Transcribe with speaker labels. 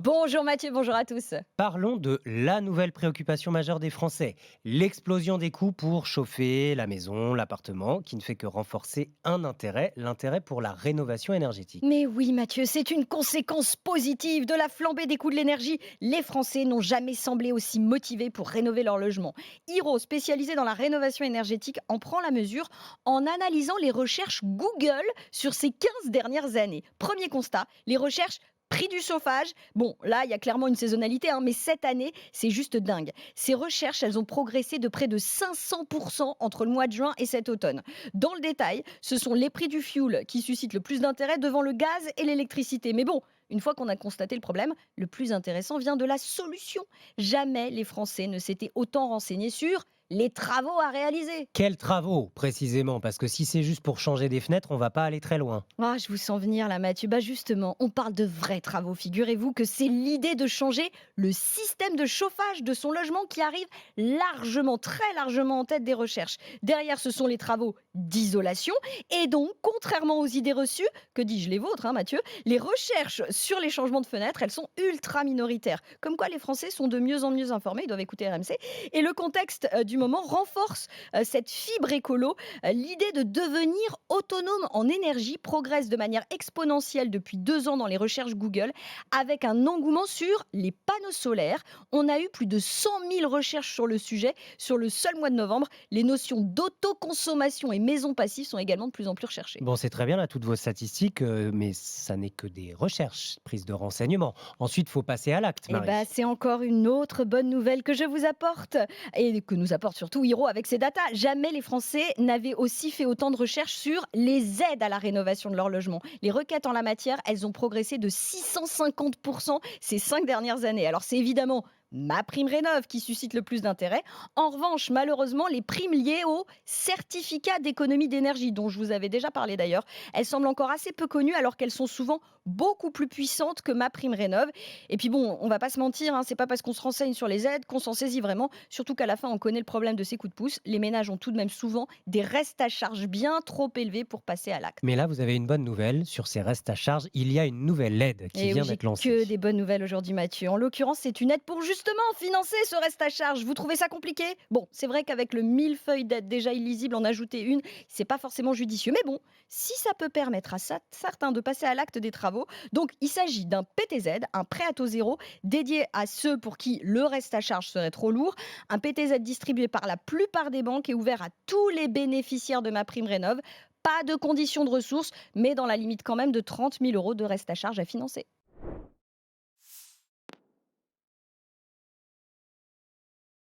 Speaker 1: Bonjour Mathieu, bonjour à tous.
Speaker 2: Parlons de la nouvelle préoccupation majeure des Français, l'explosion des coûts pour chauffer la maison, l'appartement, qui ne fait que renforcer un intérêt, l'intérêt pour la rénovation énergétique.
Speaker 1: Mais oui Mathieu, c'est une conséquence positive de la flambée des coûts de l'énergie. Les Français n'ont jamais semblé aussi motivés pour rénover leur logement. Hiro, spécialisé dans la rénovation énergétique, en prend la mesure en analysant les recherches Google sur ces 15 dernières années. Premier constat, les recherches prix du chauffage. Bon, là, il y a clairement une saisonnalité, mais cette année, c'est juste dingue. Ces recherches, elles ont progressé de près de 500% entre le mois de juin et cet automne. Dans le détail, ce sont les prix du fuel qui suscitent le plus d'intérêt devant le gaz et l'électricité. Mais bon, une fois qu'on a constaté le problème, le plus intéressant vient de la solution. Jamais les Français ne s'étaient autant renseignés sur les travaux à réaliser.
Speaker 2: Quels travaux précisément? Parce que si c'est juste pour changer des fenêtres, on va pas aller très loin.
Speaker 1: Ah, je vous sens venir là, Mathieu. Bah justement, on parle de vrais travaux. Figurez-vous que c'est l'idée de changer le système de chauffage de son logement qui arrive largement, très largement en tête des recherches. Derrière, ce sont les travaux d'isolation. Et donc, contrairement aux idées reçues, que dis-je les vôtres, Mathieu, les recherches sur les changements de fenêtres, elles sont ultra minoritaires. Comme quoi, les Français sont de mieux en mieux informés, ils doivent écouter RMC. Et le contexte du moment renforce cette fibre écolo. L'idée de devenir autonome en énergie progresse de manière exponentielle depuis 2 ans dans les recherches Google, avec un engouement sur les panneaux solaires. On a eu plus de 100 000 recherches sur le sujet sur le seul mois de novembre. Les notions d'autoconsommation et maison passive sont également de plus en plus recherchées.
Speaker 2: Bon, c'est très bien là, toutes vos statistiques, mais ça n'est que des recherches, prise de renseignements. Ensuite, faut passer à l'acte,
Speaker 1: Et bah,
Speaker 2: Marie.
Speaker 1: c'est encore une autre bonne nouvelle que je vous apporte et que nous apporte surtout Hiro avec ses datas. Jamais les Français n'avaient aussi fait autant de recherches sur les aides à la rénovation de leur logement. Les requêtes en la matière, elles ont progressé de 650% ces 5 dernières années. Alors c'est évidemment ma prime rénov qui suscite le plus d'intérêt. En revanche, malheureusement, les primes liées au certificat d'économie d'énergie, dont je vous avais déjà parlé d'ailleurs, elles semblent encore assez peu connues alors qu'elles sont souvent beaucoup plus puissantes que ma prime rénov. Et puis bon, on va pas se mentir, c'est pas parce qu'on se renseigne sur les aides qu'on s'en saisit vraiment. Surtout qu'à la fin, on connaît le problème de ces coups de pouce. Les ménages ont tout de même souvent des restes à charge bien trop élevés pour passer à l'acte.
Speaker 2: Mais là, vous avez une bonne nouvelle. Sur ces restes à charge, il y a une nouvelle aide qui
Speaker 1: Et oui,
Speaker 2: vient
Speaker 1: j'ai
Speaker 2: d'être lancée.
Speaker 1: que des bonnes nouvelles aujourd'hui, Mathieu. En l'occurrence, c'est une aide pour justement financer ce reste à charge. Vous trouvez ça compliqué? Bon, c'est vrai qu'avec le millefeuille d'aides déjà illisible, en ajouter une, c'est pas forcément judicieux. Mais bon, si ça peut permettre à certains de passer à l'acte des travaux, donc il s'agit d'un PTZ, un prêt à taux zéro, dédié à ceux pour qui le reste à charge serait trop lourd. Un PTZ distribué par la plupart des banques et ouvert à tous les bénéficiaires de ma prime rénov. Pas de conditions de ressources, mais dans la limite quand même de 30 000 € de reste à charge à financer.